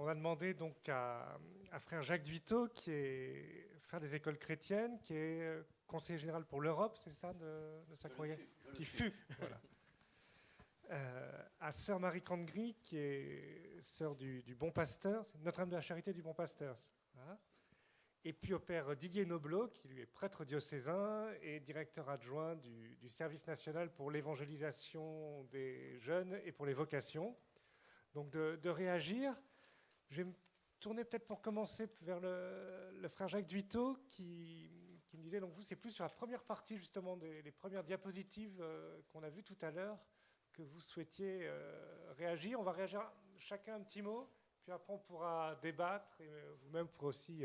on a demandé donc à frère Jacques Duiteau, qui est frère des écoles chrétiennes, qui est conseiller général pour l'Europe, c'est ça, de sa congrégation, qui fut, voilà. À sœur Marie Candegris, qui est sœur du Bon Pasteur, Notre-Dame de la Charité du Bon Pasteur. Voilà. Et puis au père Didier Noblot, qui lui est prêtre diocésain et directeur adjoint du service national pour l'évangélisation des jeunes et pour les vocations. Donc de réagir. Je vais me tourner peut-être pour commencer vers le frère Jacques Duiteau, qui me disait, donc vous, c'est plus sur la première partie justement des premières diapositives qu'on a vues tout à l'heure, que vous souhaitiez réagir. On va réagir chacun un petit mot, puis après on pourra débattre, et vous-même pourrez aussi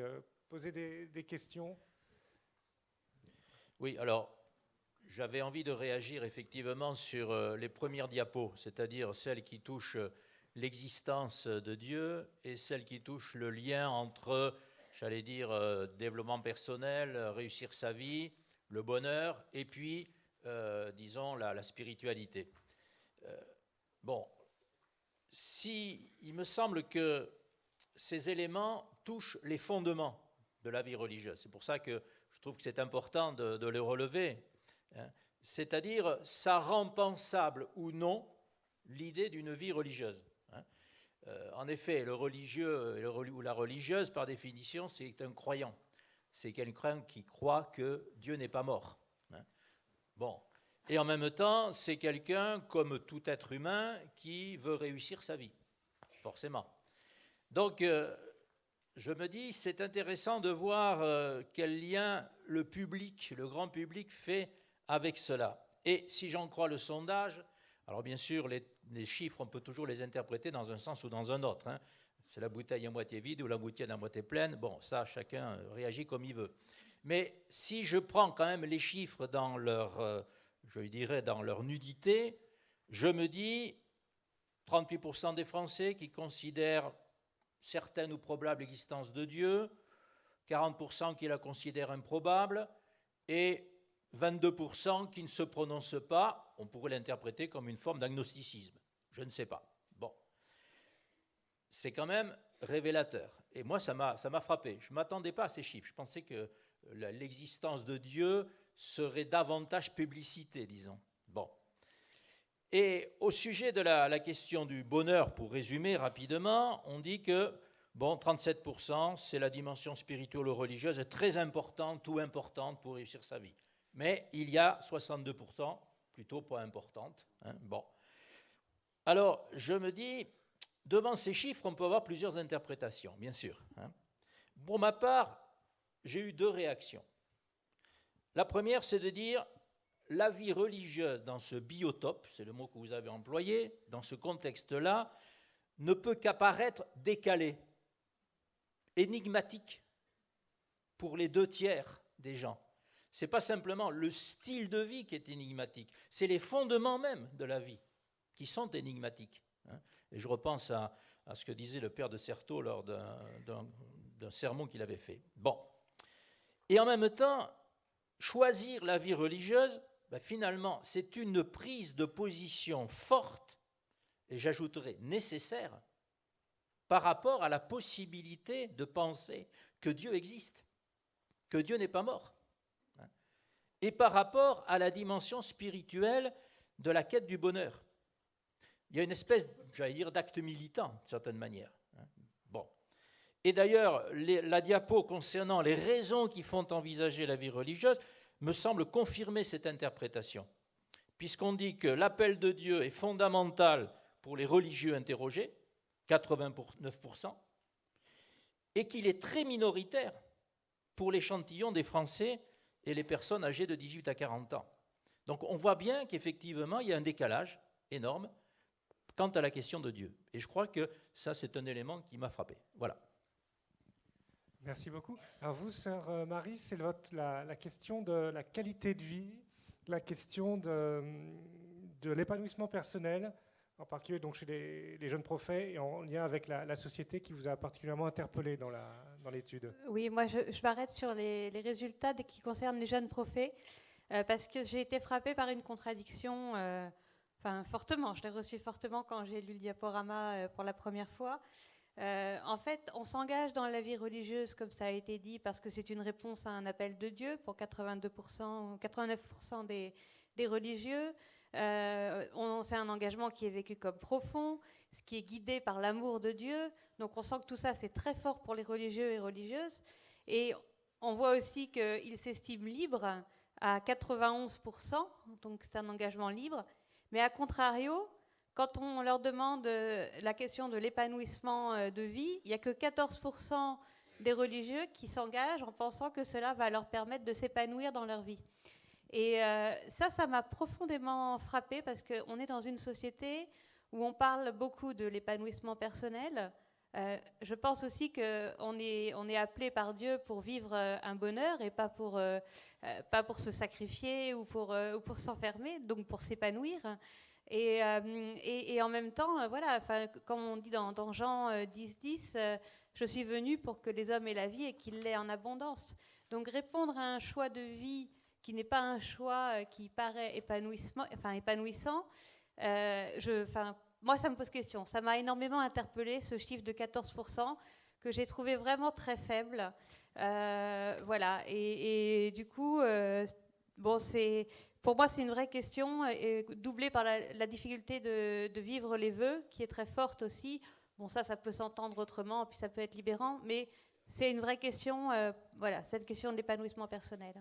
poser des questions. Oui, alors, j'avais envie de réagir effectivement sur les premières diapos, c'est-à-dire celles qui touchent l'existence de Dieu et celles qui touchent le lien entre, j'allais dire, développement personnel, réussir sa vie, le bonheur, et puis, disons, la spiritualité. Bon, il me semble que ces éléments touchent les fondements de la vie religieuse. C'est pour ça que je trouve que c'est important de les relever. C'est-à-dire, ça rend pensable ou non l'idée d'une vie religieuse. En effet, le religieux ou la religieuse, par définition, c'est un croyant. C'est quelqu'un qui croit que Dieu n'est pas mort. Bon. Et en même temps, c'est quelqu'un, comme tout être humain, qui veut réussir sa vie, forcément. Donc, je me dis, c'est intéressant de voir quel lien le public, le grand public, fait avec cela. Et si j'en crois le sondage, alors bien sûr, les chiffres, on peut toujours les interpréter dans un sens ou dans un autre. C'est la bouteille à moitié vide ou la bouteille à moitié pleine. Bon, ça, chacun réagit comme il veut. Mais si je prends quand même les chiffres dans leur, je dirais, dans leur nudité, je me dis 38% des Français qui considèrent certaine ou probable existence de Dieu, 40% qui la considèrent improbable, et 22% qui ne se prononcent pas. On pourrait l'interpréter comme une forme d'agnosticisme. Je ne sais pas. Bon. C'est quand même révélateur. Et moi, ça m'a frappé. Je ne m'attendais pas à ces chiffres. Je pensais que l'existence de Dieu serait davantage publicité, disons. Bon. Et au sujet de la question du bonheur, pour résumer rapidement, on dit que, bon, 37%, c'est la dimension spirituelle ou religieuse très importante ou importante pour réussir sa vie. Mais il y a 62%, plutôt pas importante. Bon. Alors, je me dis, devant ces chiffres, on peut avoir plusieurs interprétations, bien sûr. Pour ma part, j'ai eu deux réactions. La première, c'est de dire, la vie religieuse dans ce biotope, c'est le mot que vous avez employé, dans ce contexte-là, ne peut qu'apparaître décalée, énigmatique pour les 2/3 des gens. Ce n'est pas simplement le style de vie qui est énigmatique, c'est les fondements même de la vie qui sont énigmatiques. Et je repense à ce que disait le père de Certeau lors d'un sermon qu'il avait fait. Bon. Et en même temps, choisir la vie religieuse, finalement, c'est une prise de position forte, et j'ajouterais nécessaire, par rapport à la possibilité de penser que Dieu existe, que Dieu n'est pas mort, et par rapport à la dimension spirituelle de la quête du bonheur. Il y a une espèce, j'allais dire, d'acte militant, d'une certaine manière. Bon. Et d'ailleurs, la diapo concernant les raisons qui font envisager la vie religieuse me semble confirmer cette interprétation, puisqu'on dit que l'appel de Dieu est fondamental pour les religieux interrogés, 89%, et qu'il est très minoritaire pour l'échantillon des Français et les personnes âgées de 18 à 40 ans. Donc on voit bien qu'effectivement, il y a un décalage énorme quant à la question de Dieu. Et je crois que ça, c'est un élément qui m'a frappé. Voilà. Merci beaucoup. Alors vous, sœur Marie, c'est la question de la qualité de vie, la question de l'épanouissement personnel, en particulier donc chez les jeunes prophètes et en lien avec la société qui vous a particulièrement interpellé dans l'étude. Oui, moi je m'arrête sur les résultats qui concernent les jeunes prophètes parce que j'ai été frappée par une contradiction, fortement. Je l'ai reçue fortement quand j'ai lu le diaporama pour la première fois. En fait, on s'engage dans la vie religieuse, comme ça a été dit, parce que c'est une réponse à un appel de Dieu pour 82%, 89% des religieux. C'est un engagement qui est vécu comme profond, ce qui est guidé par l'amour de Dieu. Donc on sent que tout ça, c'est très fort pour les religieux et religieuses. Et on voit aussi qu'ils s'estiment libres à 91%, donc c'est un engagement libre. Mais à contrario, quand on leur demande la question de l'épanouissement de vie, il n'y a que 14% des religieux qui s'engagent en pensant que cela va leur permettre de s'épanouir dans leur vie. Et ça m'a profondément frappée parce qu'on est dans une société où on parle beaucoup de l'épanouissement personnel. Je pense aussi qu'on est appelé par Dieu pour vivre un bonheur et pas pour se sacrifier ou pour s'enfermer, donc pour s'épanouir. Et en même temps, voilà, comme on dit dans Jean 10:10, je suis venu pour que les hommes aient la vie et qu'ils l'aient en abondance. Donc répondre à un choix de vie qui n'est pas un choix qui paraît épanouissant, moi ça me pose question. Ça m'a énormément interpellée, ce chiffre de 14%, que j'ai trouvé vraiment très faible. Voilà, et du coup, pour moi, c'est une vraie question, doublée par la difficulté de vivre les vœux, qui est très forte aussi. Bon, ça peut s'entendre autrement, puis ça peut être libérant, mais c'est une vraie question, voilà, cette question de l'épanouissement personnel.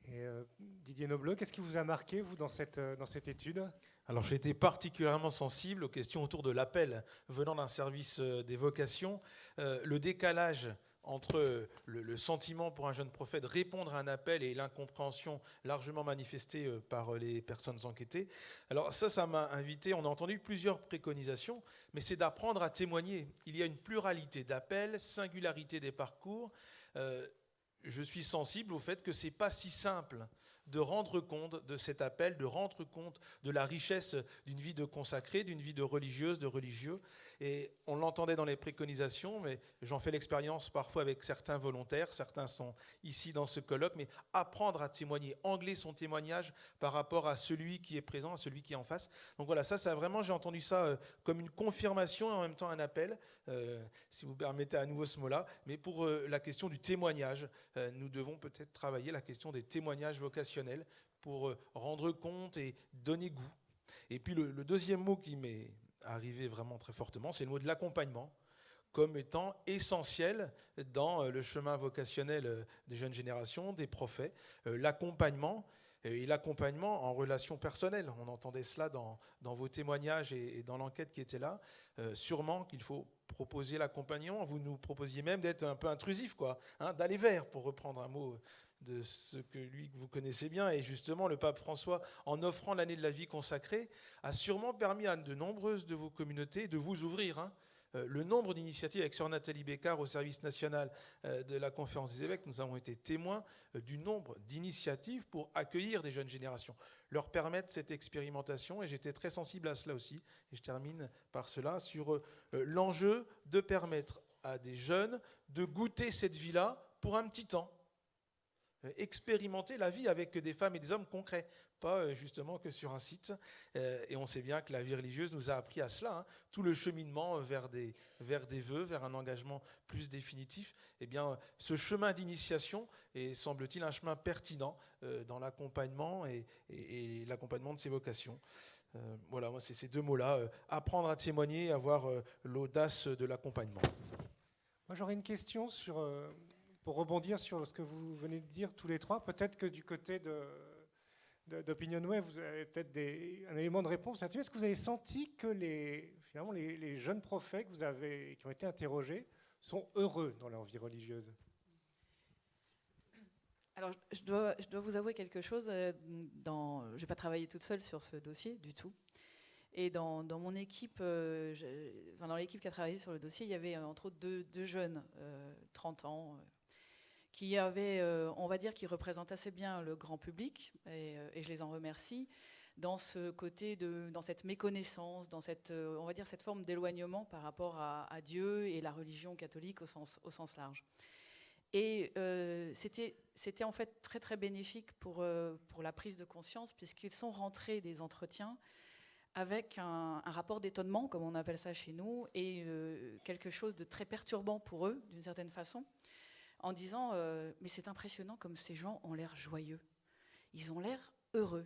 Et Didier Nobloch, qu'est-ce qui vous a marqué, vous, dans cette étude ? Alors j'ai été particulièrement sensible aux questions autour de l'appel venant d'un service des vocations, le décalage entre le sentiment pour un jeune prophète répondre à un appel et l'incompréhension largement manifestée par les personnes enquêtées. Alors ça m'a invité, on a entendu plusieurs préconisations, mais c'est d'apprendre à témoigner. Il y a une pluralité d'appels, singularité des parcours. Je suis sensible au fait que ce n'est pas si simple de rendre compte de cet appel, de rendre compte de la richesse d'une vie de consacrée, d'une vie de religieuse, de religieux. Et on l'entendait dans les préconisations, mais j'en fais l'expérience parfois avec certains volontaires, certains sont ici dans ce colloque, mais apprendre à témoigner, angler son témoignage par rapport à celui qui est présent, à celui qui est en face. Donc voilà, ça vraiment, j'ai entendu ça comme une confirmation et en même temps un appel, si vous permettez à nouveau ce mot-là, mais pour la question du témoignage, nous devons peut-être travailler la question des témoignages vocationnels pour rendre compte et donner goût. Et puis le deuxième mot qui m'est arrivé vraiment très fortement, c'est le mot de l'accompagnement, comme étant essentiel dans le chemin vocationnel des jeunes générations, des prophètes. L'accompagnement, et l'accompagnement en relation personnelle. On entendait cela dans vos témoignages et dans l'enquête qui était là. Sûrement qu'il faut proposer l'accompagnement. Vous nous proposiez même d'être un peu intrusif, quoi, d'aller vers, pour reprendre un mot de ce que vous connaissez bien. Et justement, le pape François, en offrant l'année de la vie consacrée, a sûrement permis à de nombreuses de vos communautés de vous ouvrir. Le nombre d'initiatives avec Sœur Nathalie Bécard au service national de la Conférence des évêques, nous avons été témoins du nombre d'initiatives pour accueillir des jeunes générations, leur permettre cette expérimentation, et j'étais très sensible à cela aussi, et je termine par cela, sur l'enjeu de permettre à des jeunes de goûter cette vie-là pour un petit temps, expérimenter la vie avec des femmes et des hommes concrets, pas justement que sur un site. Et on sait bien que la vie religieuse nous a appris à cela, tout le cheminement vers des vœux, vers un engagement plus définitif. Eh bien, ce chemin d'initiation est, semble-t-il, un chemin pertinent dans l'accompagnement et l'accompagnement de ces vocations. Voilà, moi, c'est ces deux mots-là, apprendre à témoigner et avoir l'audace de l'accompagnement. Moi, j'aurais une question pour rebondir sur ce que vous venez de dire tous les trois. Peut-être que du côté d'Opinionway, vous avez peut-être un élément de réponse là-dessus. Est-ce que vous avez senti que finalement, les jeunes prophètes qui ont été interrogés sont heureux dans leur vie religieuse ? Alors, je dois vous avouer quelque chose. Je n'ai pas travaillé toute seule sur ce dossier du tout. Et dans mon équipe, dans l'équipe qui a travaillé sur le dossier, il y avait entre autres deux jeunes, 30 ans, qui avaient, on va dire, qui représentent assez bien le grand public, et je les en remercie, dans ce côté dans cette méconnaissance, dans cette, on va dire, cette forme d'éloignement par rapport à Dieu et la religion catholique au sens large. Et c'était en fait très très bénéfique pour la prise de conscience, puisqu'ils sont rentrés des entretiens avec un rapport d'étonnement, comme on appelle ça chez nous, et quelque chose de très perturbant pour eux, d'une certaine façon, en disant mais c'est impressionnant comme ces gens ont l'air joyeux, ils ont l'air heureux.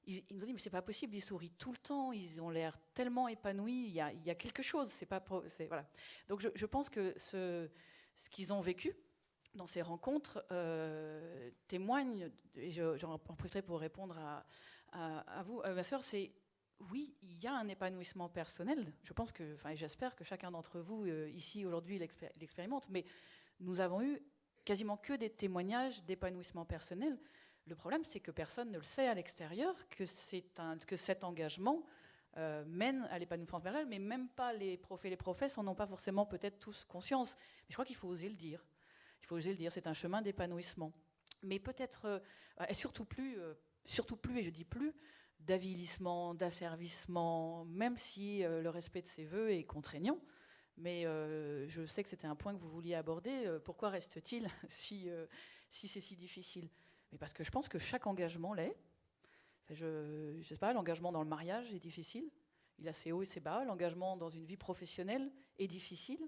Ils nous ont dit mais c'est pas possible, ils sourient tout le temps, ils ont l'air tellement épanouis, il y a quelque chose, voilà. Donc je pense que ce qu'ils ont vécu dans ces rencontres témoigne, et j'en profiterai pour répondre à vous, ma sœur, c'est oui, il y a un épanouissement personnel. Je pense que, et j'espère que chacun d'entre vous ici aujourd'hui l'expérimente, mais nous avons eu quasiment que des témoignages d'épanouissement personnel. Le problème, c'est que personne ne le sait à l'extérieur, que cet engagement mène à l'épanouissement personnel, mais même pas les profs et les professes en ont pas forcément peut-être tous conscience. Mais je crois qu'il faut oser le dire. Il faut oser le dire, c'est un chemin d'épanouissement. Mais peut-être, et surtout plus, et je dis plus, d'avilissement, d'asservissement, même si le respect de ses vœux est contraignant. Mais je sais que c'était un point que vous vouliez aborder. Pourquoi reste-t-il si c'est si difficile ? Mais parce que je pense que chaque engagement l'est. Je sais pas, l'engagement dans le mariage est difficile. Il a ses hauts et ses bas. L'engagement dans une vie professionnelle est difficile.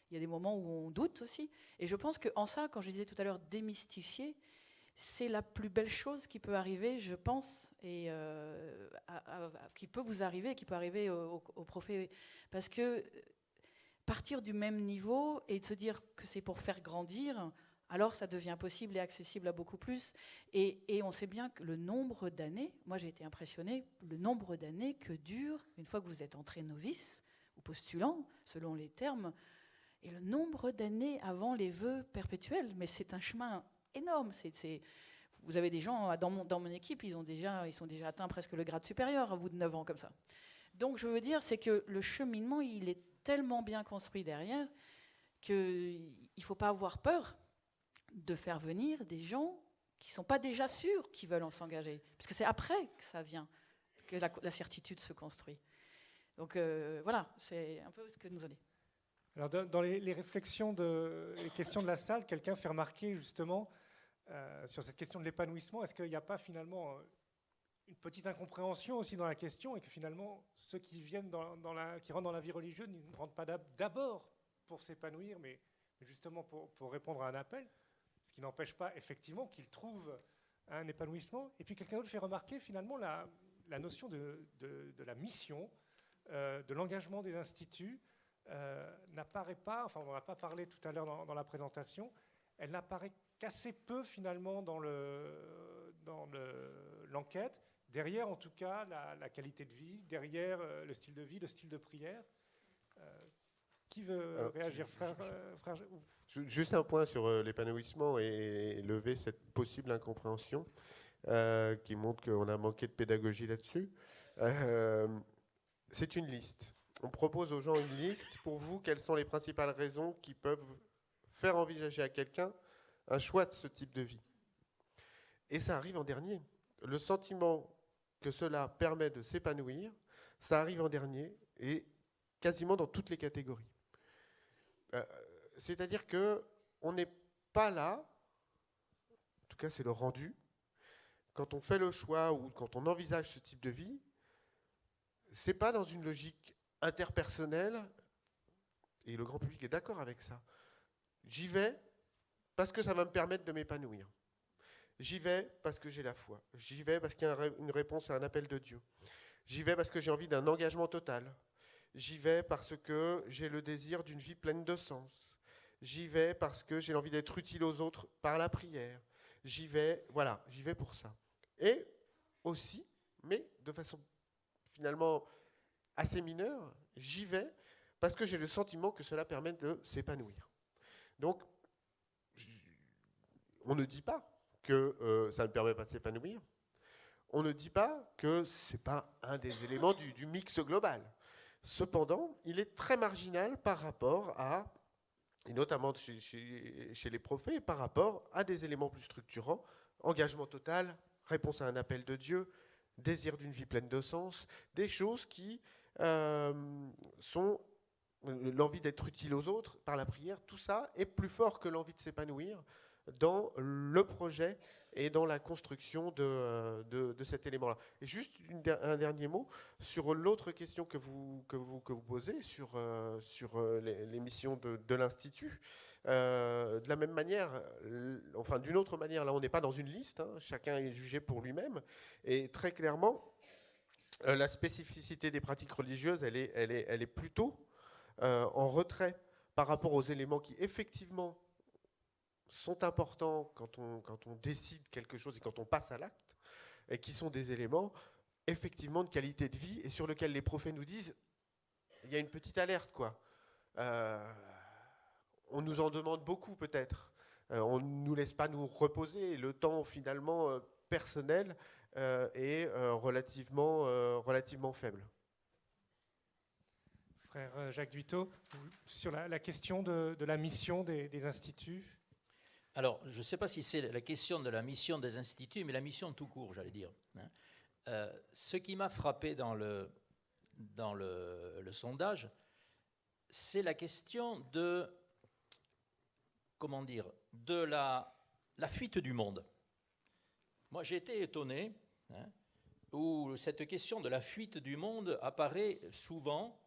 Il y a des moments où on doute aussi. Et je pense qu'en ça, quand je disais tout à l'heure démystifier, c'est la plus belle chose qui peut arriver, je pense, et qui peut vous arriver, qui peut arriver au prophète. Parce que partir du même niveau et de se dire que c'est pour faire grandir, alors ça devient possible et accessible à beaucoup plus. Et on sait bien que le nombre d'années, moi j'ai été impressionnée, le nombre d'années que dure, une fois que vous êtes entré novice, ou postulant, selon les termes, et le nombre d'années avant les vœux perpétuels, mais c'est un chemin énorme. Vous avez des gens, dans mon équipe, ils sont déjà atteints presque le grade supérieur au bout de 9 ans comme ça. Donc je veux dire, c'est que le cheminement, il est tellement bien construit derrière qu'il ne faut pas avoir peur de faire venir des gens qui ne sont pas déjà sûrs qu'ils veulent en s'engager. Parce que c'est après que ça vient, que la certitude se construit. Donc voilà, c'est un peu ce que nous allons. Alors dans les réflexions, les questions de la salle, quelqu'un fait remarquer justement sur cette question de l'épanouissement, est-ce qu'il n'y a pas finalement une petite incompréhension aussi dans la question et que finalement ceux qui viennent qui rentrent dans la vie religieuse ne rentrent pas d'abord pour s'épanouir, mais justement pour répondre à un appel, ce qui n'empêche pas effectivement qu'ils trouvent un épanouissement. Et puis quelqu'un d'autre fait remarquer finalement la notion de la mission, de l'engagement des instituts, n'apparaît pas, enfin on n'en a pas parlé tout à l'heure dans la présentation, elle n'apparaît qu'assez peu finalement dans l'enquête. Derrière en tout cas la qualité de vie, derrière le style de vie, le style de prière. Qui veut réagir, frère Juste un point sur l'épanouissement et lever cette possible incompréhension qui montre qu'on a manqué de pédagogie là-dessus. C'est une liste. On propose aux gens une liste. Pour vous, quelles sont les principales raisons qui peuvent faire envisager à quelqu'un un choix de ce type de vie ? Et ça arrive en dernier. Le sentiment que cela permet de s'épanouir, ça arrive en dernier et quasiment dans toutes les catégories. C'est-à-dire qu'on n'est pas là, en tout cas c'est le rendu, quand on fait le choix ou quand on envisage ce type de vie, c'est pas dans une logique interpersonnelle, et le grand public est d'accord avec ça. J'y vais parce que ça va me permettre de m'épanouir. J'y vais parce que j'ai la foi. J'y vais parce qu'il y a une réponse à un appel de Dieu. J'y vais parce que j'ai envie d'un engagement total. J'y vais parce que j'ai le désir d'une vie pleine de sens. J'y vais parce que j'ai envie d'être utile aux autres par la prière. J'y vais pour ça. Et aussi, mais de façon finalement assez mineure, j'y vais parce que j'ai le sentiment que cela permet de s'épanouir. Donc, on ne dit pas que ça ne permet pas de s'épanouir. On ne dit pas que ce n'est pas un des éléments du mix global. Cependant, il est très marginal par rapport à, et notamment chez les prophètes, par rapport à des éléments plus structurants, engagement total, réponse à un appel de Dieu, désir d'une vie pleine de sens, des choses qui sont l'envie d'être utile aux autres par la prière, tout ça est plus fort que l'envie de s'épanouir dans le projet et dans la construction de cet élément-là. Et juste un dernier mot sur l'autre question que vous posez sur les missions de l'Institut. De la même manière, enfin d'une autre manière, là on n'est pas dans une liste, hein, chacun est jugé pour lui-même, et très clairement, la spécificité des pratiques religieuses, elle est plutôt en retrait par rapport aux éléments qui effectivement sont importants quand on décide quelque chose et quand on passe à l'acte, et qui sont des éléments effectivement de qualité de vie et sur lesquels les prophètes nous disent il y a une petite alerte, quoi. On nous en demande beaucoup peut-être. On ne nous laisse pas nous reposer. Le temps finalement personnel est relativement faible. Frère Jacques Duiteau, sur la question de la mission des instituts. Alors, je ne sais pas si c'est la question de la mission des instituts, mais la mission tout court, j'allais dire. Ce qui m'a frappé dans le sondage, c'est la question de la fuite du monde. Moi, j'ai été étonné où cette question de la fuite du monde apparaît souvent,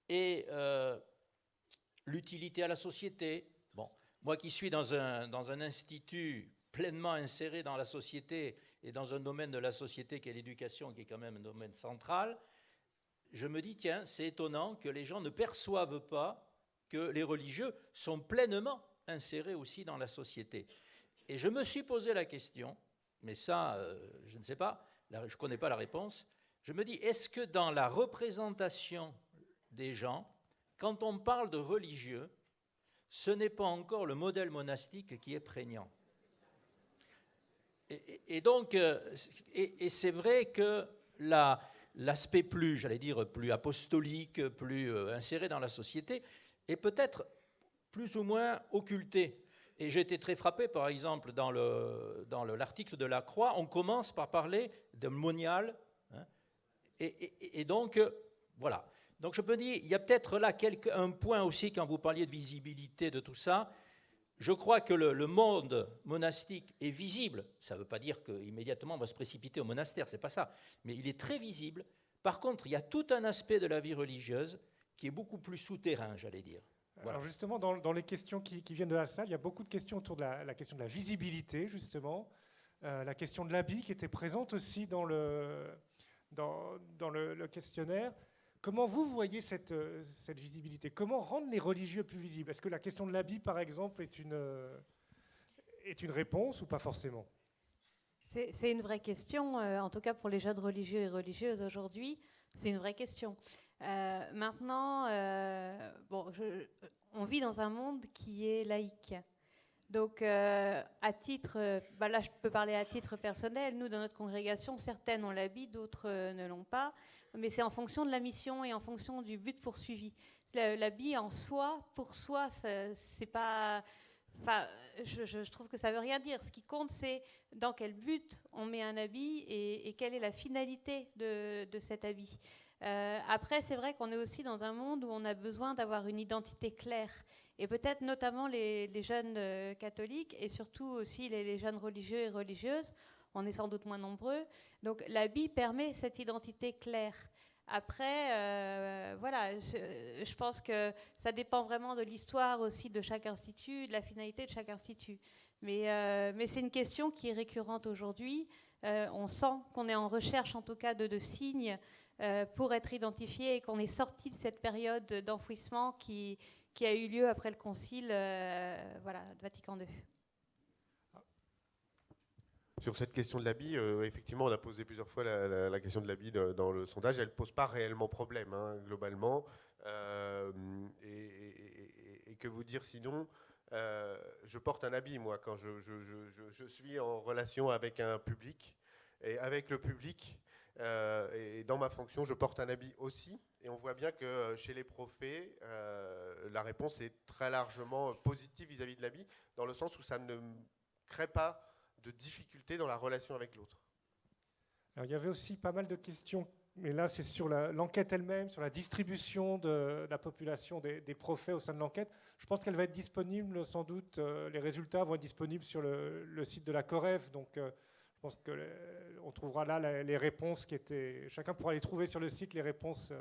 et l'utilité à la société. Bon, moi qui suis dans un institut pleinement inséré dans la société et dans un domaine de la société qui est l'éducation, qui est quand même un domaine central, je me dis, tiens, c'est étonnant que les gens ne perçoivent pas que les religieux sont pleinement insérés aussi dans la société. Et je me suis posé la question, mais ça, je ne sais pas, je ne connais pas la réponse, je me dis, est-ce que dans la représentation des gens, quand on parle de religieux, ce n'est pas encore le modèle monastique qui est prégnant. Et donc, c'est vrai que l'aspect plus, j'allais dire, plus apostolique, plus inséré dans la société, est peut-être plus ou moins occulté. Et j'ai été très frappé, par exemple, dans l'article de la Croix, on commence par parler de monial, et donc, voilà. Donc je me dis, il y a peut-être là un point aussi, quand vous parliez de visibilité de tout ça, je crois que le monde monastique est visible. Ça ne veut pas dire qu'immédiatement on va se précipiter au monastère, c'est pas ça. Mais il est très visible. Par contre, il y a tout un aspect de la vie religieuse qui est beaucoup plus souterrain, j'allais dire. Voilà. Alors justement, dans les questions qui viennent de la salle, il y a beaucoup de questions autour de la question de la visibilité, justement. La question de l'habit qui était présente aussi dans le questionnaire. Comment vous voyez cette visibilité? Comment rendre les religieux plus visibles? Est-ce que la question de l'habit, par exemple, est une réponse ou pas forcément? C'est une vraie question, en tout cas pour les jeunes religieux et religieuses aujourd'hui, c'est une vraie question. Maintenant, on vit dans un monde qui est laïque. Donc, à titre, là je peux parler à titre personnel, nous dans notre congrégation, certaines ont l'habit, d'autres ne l'ont pas, mais c'est en fonction de la mission et en fonction du but poursuivi. L'habit en soi, pour soi, c'est pas... Enfin, je trouve que ça veut rien dire. Ce qui compte, c'est dans quel but on met un habit et quelle est la finalité de cet habit. Après, c'est vrai qu'on est aussi dans un monde où on a besoin d'avoir une identité claire. Et peut-être notamment les jeunes catholiques et surtout aussi les jeunes religieux et religieuses, on est sans doute moins nombreux. Donc l'habit permet cette identité claire. Après, voilà, je pense que ça dépend vraiment de l'histoire aussi de chaque institut, de la finalité de chaque institut. Mais c'est une question qui est récurrente aujourd'hui. On sent qu'on est en recherche en tout cas de signes pour être identifié et qu'on est sorti de cette période d'enfouissement qui a eu lieu après le concile de Vatican II. Sur cette question de l'habit, effectivement, on a posé plusieurs fois la question de l'habit dans le sondage. Elle ne pose pas réellement problème, hein, globalement. Et que vous dire sinon, je porte un habit, moi, quand je suis en relation avec un public. Et avec le public, et dans ma fonction, je porte un habit aussi. Et on voit bien que chez les prophètes, la réponse est très largement positive vis-à-vis de l'habit, dans le sens où ça ne crée pas de difficultés dans la relation avec l'autre. Alors, il y avait aussi pas mal de questions mais là, c'est sur l'enquête elle-même, sur la distribution de la population des prophets au sein de l'enquête. Je pense qu'elle va être disponible, sans doute, les résultats vont être disponibles sur le site de la Coref. Donc, je pense qu'on trouvera là les réponses qui étaient... Chacun pourra les trouver sur le site, les réponses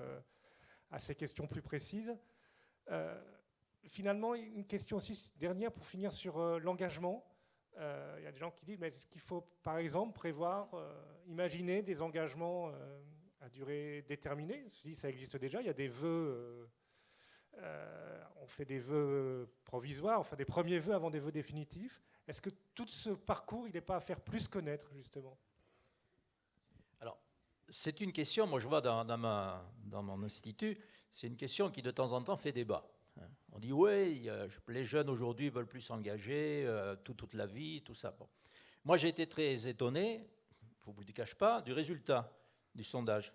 à ces questions plus précises. Finalement, une question aussi dernière pour finir sur l'engagement. Il y a des gens qui disent, mais est-ce qu'il faut, par exemple, prévoir, imaginer des engagements à durée déterminée? Si ça existe déjà, il y a des vœux, on fait des vœux provisoires, on fait des premiers vœux avant des vœux définitifs. Est-ce que tout ce parcours, il n'est pas à faire plus connaître, justement? Alors, c'est une question, moi je vois dans mon institut, c'est une question qui de temps en temps fait débat. On dit, oui, les jeunes aujourd'hui veulent plus s'engager, toute la vie, tout ça. Bon. Moi, j'ai été très étonné, je ne vous le cache pas, du résultat du sondage,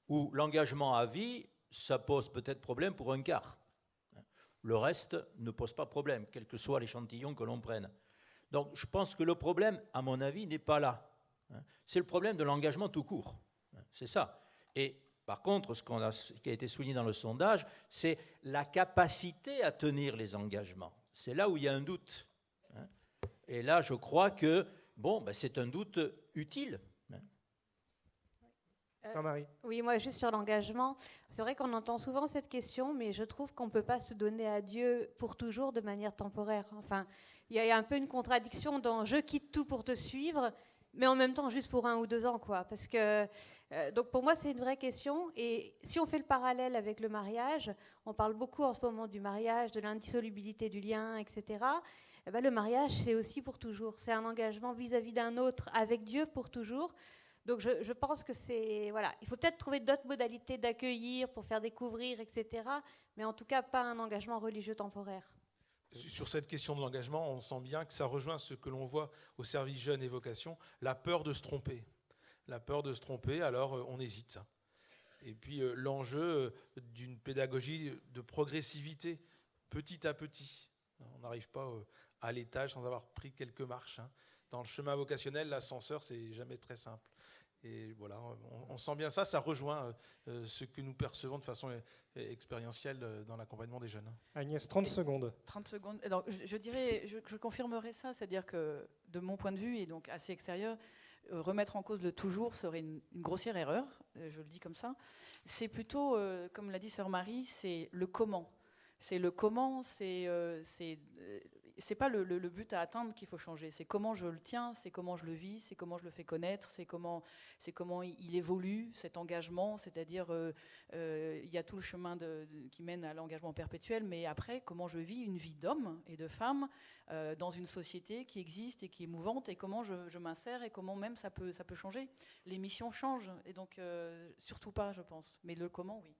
où l'engagement à vie, ça pose peut-être problème pour un quart. Le reste ne pose pas problème, quel que soit l'échantillon que l'on prenne. Donc, je pense que le problème, à mon avis, n'est pas là. C'est le problème de l'engagement tout court. C'est ça. Et par contre, ce qui a été souligné dans le sondage, c'est la capacité à tenir les engagements. C'est là où il y a un doute. Et là, je crois que c'est un doute utile. Saint-Marie. Oui, moi, juste sur l'engagement, c'est vrai qu'on entend souvent cette question, mais je trouve qu'on ne peut pas se donner à Dieu pour toujours de manière temporaire. Enfin, il y a un peu une contradiction dans « je quitte tout pour te suivre », mais en même temps juste pour 1 ou 2 ans, quoi. Parce que, donc pour moi, c'est une vraie question. Et si on fait le parallèle avec le mariage, on parle beaucoup en ce moment du mariage, de l'indissolubilité du lien, etc. Eh ben, le mariage, c'est aussi pour toujours. C'est un engagement vis-à-vis d'un autre avec Dieu pour toujours. Donc je pense que c'est... Voilà, il faut peut-être trouver d'autres modalités d'accueillir, pour faire découvrir, etc. Mais en tout cas, pas un engagement religieux temporaire. Sur cette question de l'engagement, on sent bien que ça rejoint ce que l'on voit au service jeunes et vocations, la peur de se tromper. La peur de se tromper, alors on hésite. Et puis l'enjeu d'une pédagogie de progressivité, petit à petit. On n'arrive pas à l'étage sans avoir pris quelques marches. Dans le chemin vocationnel, l'ascenseur, c'est jamais très simple. Et voilà, on sent bien ça, ça rejoint ce que nous percevons de façon expérientielle dans l'accompagnement des jeunes. Agnès, 30 secondes. 30 secondes. Alors, je dirais, je confirmerai ça, c'est-à-dire que de mon point de vue, et donc assez extérieur, remettre en cause le toujours serait une grossière erreur, je le dis comme ça. C'est plutôt, comme l'a dit Sœur Marie, c'est le comment. C'est le comment, c'est pas le but à atteindre qu'il faut changer. C'est comment je le tiens, c'est comment je le vis, c'est comment je le fais connaître, c'est comment il évolue, cet engagement. C'est-à-dire, il y a tout le chemin qui mène à l'engagement perpétuel, mais après, comment je vis une vie d'homme et de femme dans une société qui existe et qui est mouvante, et comment je m'insère et comment même ça peut changer. Les missions changent, et donc surtout pas, je pense. Mais le comment, oui.